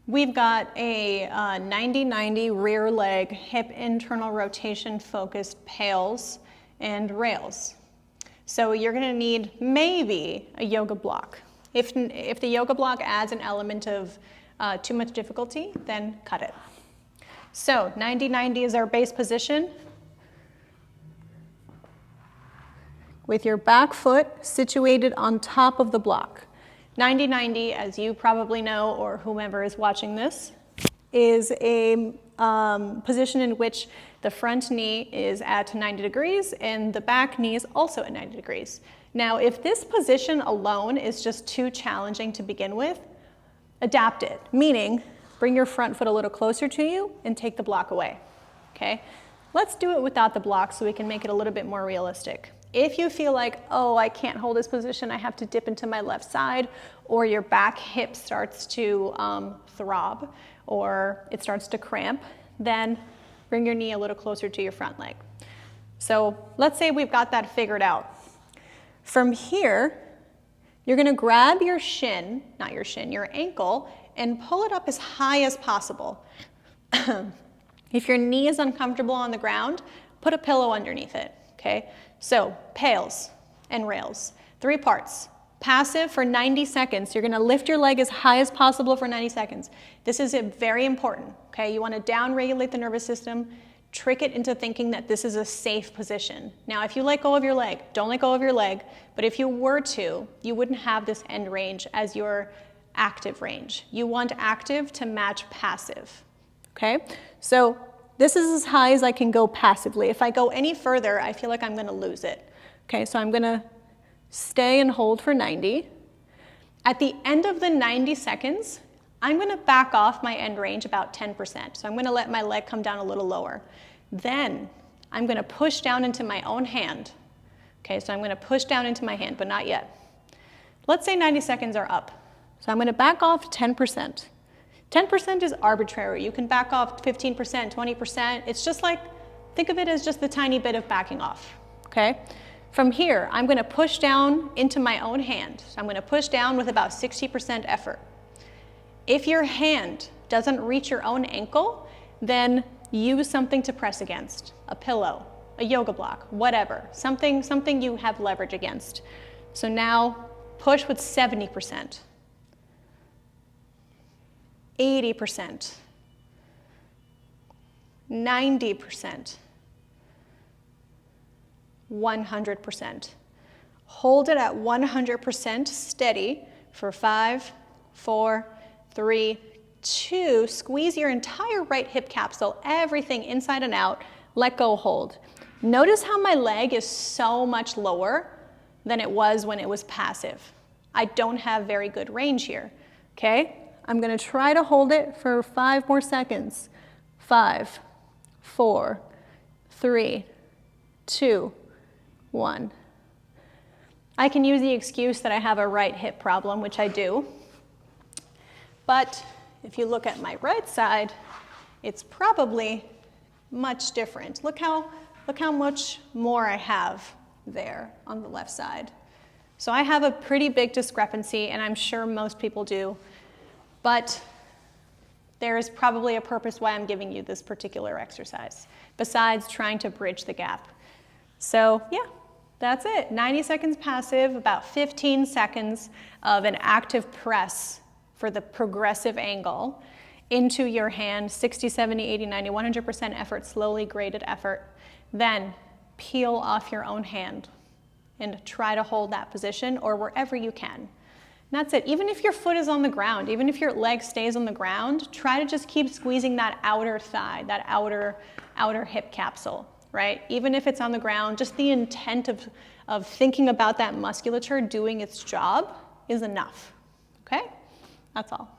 We've got a 90-90 rear leg hip internal rotation focused PAILs and rails. So you're going to need maybe a yoga block. If the yoga block adds an element of too much difficulty, then cut it. So 90-90 is our base position, with your back foot situated on top of the block. 90-90, as you probably know, or whomever is watching this, is a position in which the front knee is at 90 degrees and the back knee is also at 90 degrees. Now, if this position alone is just too challenging to begin with, adapt it, meaning bring your front foot a little closer to you and take the block away, okay? Let's do it without the block so we can make it a little bit more realistic. If you feel like, oh, I can't hold this position, I have to dip into my left side, or your back hip starts to throb, or it starts to cramp, then bring your knee a little closer to your front leg. So let's say we've got that figured out. From here, you're gonna grab your shin, not your shin, your ankle, and pull it up as high as possible. If your knee is uncomfortable on the ground, put a pillow underneath it, okay? So, PAILs and rails, 3 parts. Passive for 90 seconds. You're gonna lift your leg as high as possible for 90 seconds. This is very important, okay? You wanna down-regulate the nervous system, trick it into thinking that this is a safe position. Now, if you let go of your leg, don't let go of your leg, but if you were to, you wouldn't have this end range as your active range. You want active to match passive, okay? So, this is as high as I can go passively. If I go any further, I feel like I'm gonna lose it. Okay, so I'm gonna stay and hold for 90. At the end of the 90 seconds, I'm gonna back off my end range about 10%. So I'm gonna let my leg come down a little lower. Then I'm gonna push down into my own hand. Okay, so I'm gonna push down into my hand, but not yet. Let's say 90 seconds are up. So I'm gonna back off 10%. 10% is arbitrary. You can back off 15%, 20%. It's just like, think of it as just the tiny bit of backing off, okay? From here, I'm gonna push down into my own hand. So I'm gonna push down with about 60% effort. If your hand doesn't reach your own ankle, then use something to press against. A pillow, a yoga block, whatever. Something you have leverage against. So now, push with 70%. 80%, 90%, 100%. Hold it at 100% steady for 5, 4, 3, 2. Squeeze your entire right hip capsule, everything inside and out. Let go, hold. Notice how my leg is so much lower than it was when it was passive. I don't have very good range here, okay? I'm gonna try to hold it for 5 more seconds. 5, 4, 3, 2, 1. I can use the excuse that I have a right hip problem, which I do. But if you look at my right side, it's probably much different. Look how much more I have there on the left side. So I have a pretty big discrepancy, and I'm sure most people do. But there is probably a purpose why I'm giving you this particular exercise, besides trying to bridge the gap. So yeah, that's it. 90 seconds passive, about 15 seconds of an active press for the progressive angle into your hand, 60, 70, 80, 90, 100% effort, slowly graded effort. Then peel off your own hand and try to hold that position or wherever you can. And that's it. Even if your foot is on the ground, even if your leg stays on the ground, try to just keep squeezing that outer thigh, that outer hip capsule, right? Even if it's on the ground, just the intent of thinking about that musculature doing its job is enough, okay? That's all.